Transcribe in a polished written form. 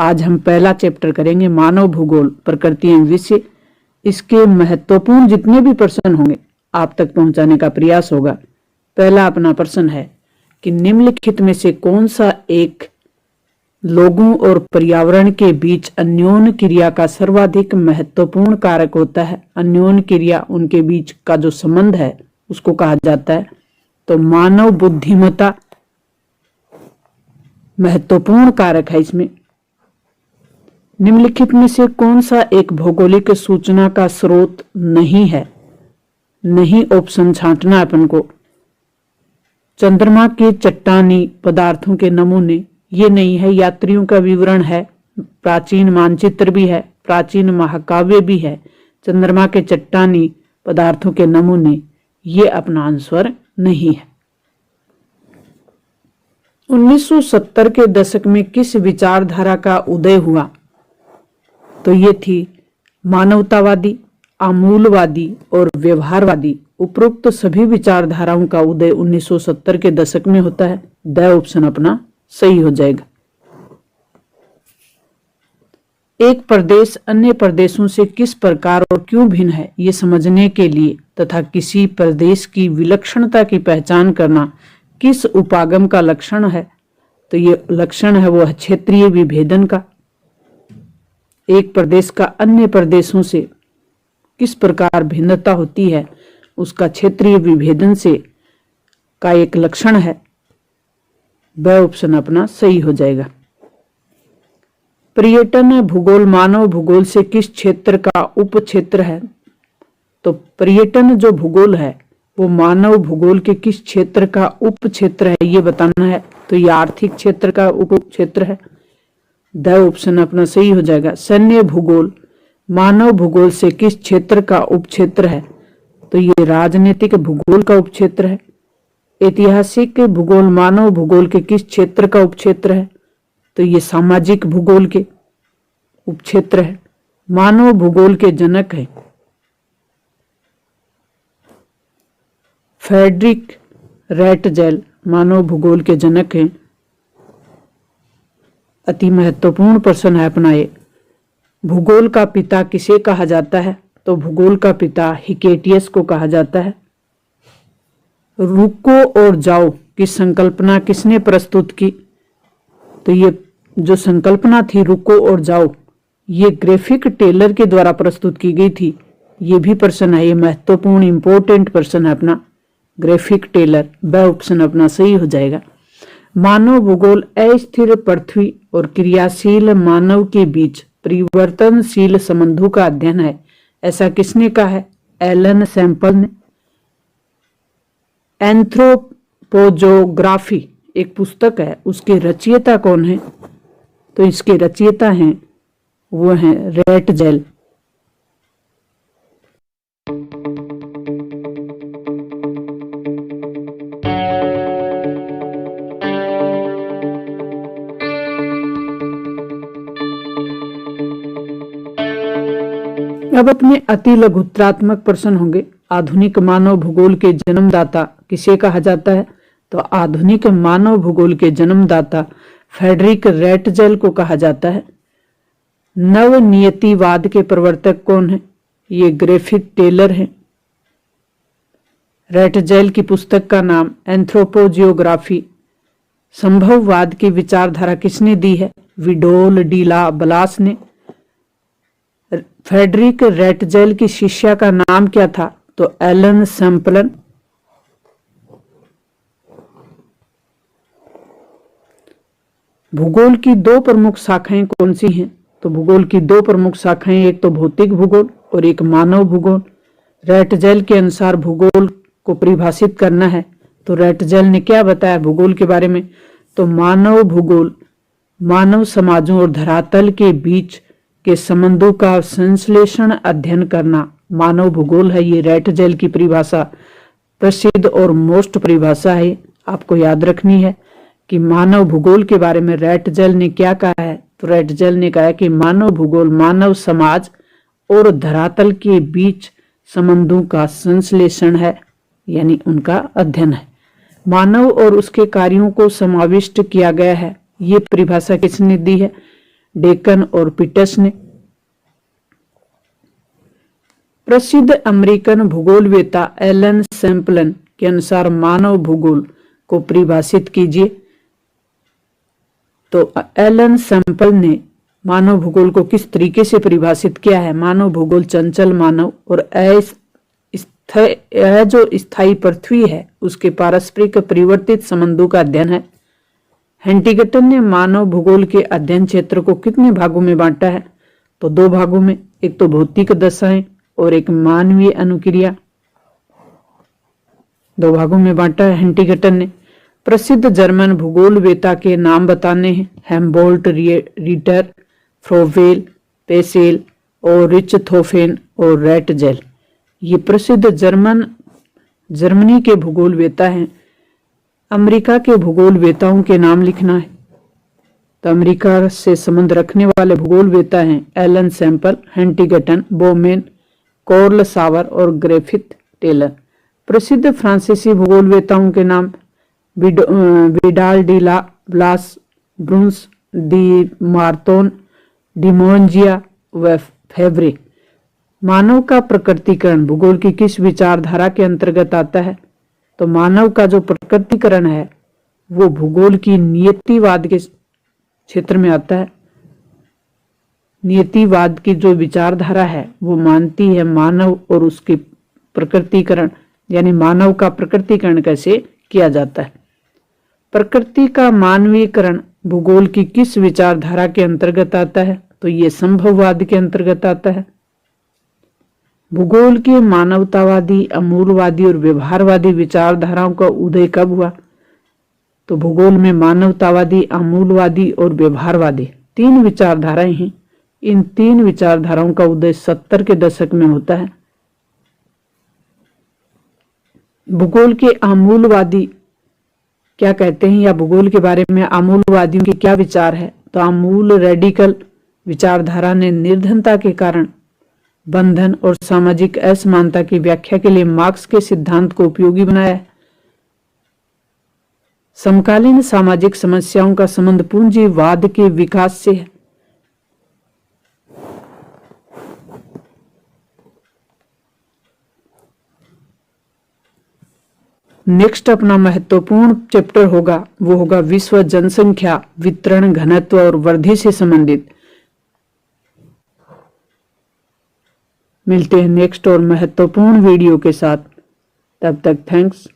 आज हम पहला चैप्टर करेंगे मानव भूगोल प्रकृति एवं विषय। इसके महत्वपूर्ण जितने भी प्रश्न होंगे आप तक पहुंचाने का प्रयास होगा। पहला अपना प्रश्न है कि निम्नलिखित में से कौन सा एक लोगों और पर्यावरण के बीच अन्योन्य क्रिया का सर्वाधिक महत्वपूर्ण कारक होता है। अन्योन्य क्रिया, उनके बीच का जो संबंध है उसको कहा जाता है। तो मानव बुद्धिमत्ता महत्वपूर्ण कारक है। इसमें निम्नलिखित में से कौन सा एक भौगोलिक सूचना का स्रोत नहीं है। नहीं ऑप्शन छांटना है अपन को। चंद्रमा के चट्टानी पदार्थों के नमूने, ये नहीं है। यात्रियों का विवरण है, प्राचीन मानचित्र भी है, प्राचीन महाकाव्य भी है। चंद्रमा के चट्टानी पदार्थों के नमूने, ये अपना आंसर नहीं है। 1970 के दशक में किस विचारधारा का उदय हुआ? तो ये थी मानवतावादी, आमूलवादी और व्यवहारवादी। उपरोक्त सभी विचारधाराओं का उदय 1970 के दशक में होता है। द ऑप्शन अपना सही हो जाएगा। एक प्रदेश अन्य प्रदेशों से किस प्रकार और क्यों भिन्न है, ये समझने के लिए तथा किसी प्रदेश की विलक्षणता की पहचान करना किस उपागम का लक्षण है? तो ये लक्षण है वो क्षेत्रीय विभेदन का। एक प्रदेश का अन्य प्रदेशों से किस प्रकार भिन्नता होती है, उसका क्षेत्रीय विभेदन से का एक लक्षण है। वह ऑप्शन अपना सही हो जाएगा। पर्यटन भूगोल मानव भूगोल से किस क्षेत्र का उप क्षेत्र है? तो पर्यटन जो भूगोल है वो मानव भूगोल के किस क्षेत्र का उप क्षेत्र है, ये बताना है। तो ये आर्थिक क्षेत्र का उप क्षेत्र है। द ऑप्शन अपना सही हो जाएगा। सैन्य भूगोल मानव भूगोल से किस क्षेत्र का उप क्षेत्र है? तो ये राजनीतिक भूगोल का उप क्षेत्र है। ऐतिहासिक भूगोल मानव भूगोल के किस क्षेत्र का उप क्षेत्र है? तो ये सामाजिक भूगोल के उप क्षेत्र है। मानव भूगोल के जनक है फ्रेडरिक रैटजेल, मानव भूगोल के जनक हैं। अति महत्वपूर्ण प्रश्न है अपना ये। भूगोल का पिता किसे कहा जाता है? तो भूगोल का पिता हिकेटियस को कहा जाता है। रुको और जाओ की संकल्पना किसने प्रस्तुत की? तो ये जो संकल्पना थी रुको और जाओ, ये ग्राफिक टेलर के द्वारा प्रस्तुत की गई थी। ये भी प्रश्न है, ये महत्वपूर्ण इंपॉर्टेंट प्रश्न है अपना। ग्राफिक टेलर, वह ऑप्शन अपना सही हो जाएगा। मानव भूगोल अस्थिर पृथ्वी और क्रियाशील मानव के बीच परिवर्तनशील संबंधों का अध्ययन है। ऐसा किसने कहा है? एलन सैंपल ने। एंथ्रोपोजोग्राफी एक पुस्तक है, उसके रचयिता कौन है? तो इसके रचयिता हैं वो हैं रैटजेल। अब अपने अति लघुत्रात्मक प्रश्न होंगे। आधुनिक मानव भूगोल के जन्मदाता किसे कहा जाता है? तो आधुनिक मानव भूगोल के जन्मदाता फ्रेडरिक रैटजेल को कहा जाता है। नवनियतिवाद के प्रवर्तक कौन है? ये ग्राफिक टेलर हैं। रैटजेल की पुस्तक का नाम एंथ्रोपोजियोग्राफी। संभववाद की विचारधारा किसने दी है? विडोल डी ला ब्लास ने। फ्रेडरिक रैटजेल की शिष्या का नाम क्या था? तो एलन सैंपलन। भूगोल की दो प्रमुख शाखाएं कौन सी हैं? तो भूगोल की दो प्रमुख शाखाएं, एक तो भौतिक भूगोल और एक मानव भूगोल। रैटजेल के अनुसार भूगोल को परिभाषित करना है तो रैटजेल ने क्या बताया भूगोल के बारे में? तो मानव भूगोल मानव समाजों और धरातल के बीच के संबंधों का संश्लेषण अध्ययन करना मानव भूगोल है। ये रैटजेल की परिभाषा प्रसिद्ध और मोस्ट परिभाषा है, आपको याद रखनी है कि मानव भूगोल के बारे में रैटजेल ने क्या कहा है। तो रैटजेल ने कहा कि मानव भूगोल मानव समाज और धरातल के बीच संबंधों का संश्लेषण है, यानी उनका अध्ययन है। मानव और उसके कार्यों को समाविष्ट किया गया है, ये परिभाषा किसने दी है? डेकन और पीटर्स ने। प्रसिद्ध अमेरिकन भूगोलवेता एलन सैंपलन के अनुसार मानव भूगोल को परिभाषित कीजिए। तो एलन सैंपल ने मानव भूगोल को किस तरीके से परिभाषित किया है? मानव भूगोल चंचल मानव और जो स्थायी पृथ्वी है उसके पारस्परिक परिवर्तित संबंधों का अध्ययन है। हंटिंगटन ने मानव भूगोल के अध्ययन क्षेत्र को कितने भागों में बांटा है? तो 2 भागों में, एक तो भौतिक दशाएं और एक मानवीय अनुक्रिया। 2 भागों में बांटा है हंटिंगटन ने। प्रसिद्ध जर्मन भूगोलवेता के नाम बताने हैं। हेम्बोल्ट, रिटर, फ्रोवेल, पेसेल और रिचथोफेन और रेटजेल। ये प्रसिद्ध जर्मनी के भूगोलवेता हैं। अमेरिका के भूगोलवेताओं के नाम लिखना है। तो अमेरिका से संबंध रखने वाले भूगोलवेता हैं Ellen Semple, Huntington, Bowman, Carl Sauer और ग्रिफिथ टेलर। प्रसिद्ध फ्रांसीसी भूगोलवेताओं के नाम Vidal de la Blache, Brunhes, de Martonne, Demangeon व फेब्रे। मानव का प्रकृतिकरण भूगोल की किस विचारधारा के अंतर्गत आता है? तो मानव का जो प्रकृतिकरण है वो भूगोल की नियतिवाद के क्षेत्र में आता है। नियतिवाद की जो विचारधारा है वो मानती है मानव और उसके प्रकृतिकरण, यानी मानव का प्रकृतिकरण कैसे किया जाता है। प्रकृति का मानवीकरण भूगोल की किस विचारधारा के अंतर्गत आता है? तो ये संभववाद के अंतर्गत आता है। भूगोल के मानवतावादी, अमूलवादी और व्यवहारवादी विचारधाराओं का उदय कब हुआ? तो भूगोल में मानवतावादी, अमूलवादी और व्यवहारवादी 3 विचारधाराएं हैं। इन 3 विचारधाराओं का उदय 70 के दशक में होता है। भूगोल के आमूलवादी क्या कहते हैं, या भूगोल के बारे में आमूलवादियों के क्या विचार है? तो आमूल रेडिकल विचारधारा ने निर्धनता के कारण बंधन और सामाजिक असमानता की व्याख्या के लिए मार्क्स के सिद्धांत को उपयोगी बनाया है। समकालीन सामाजिक समस्याओं का संबंध पूंजीवाद के विकास से है। नेक्स्ट अपना महत्वपूर्ण चैप्टर होगा वो होगा विश्व जनसंख्या, वितरण, घनत्व और वृद्धि से संबंधित। मिलते हैं नेक्स्ट और महत्वपूर्ण वीडियो के साथ। तब तक थैंक्स।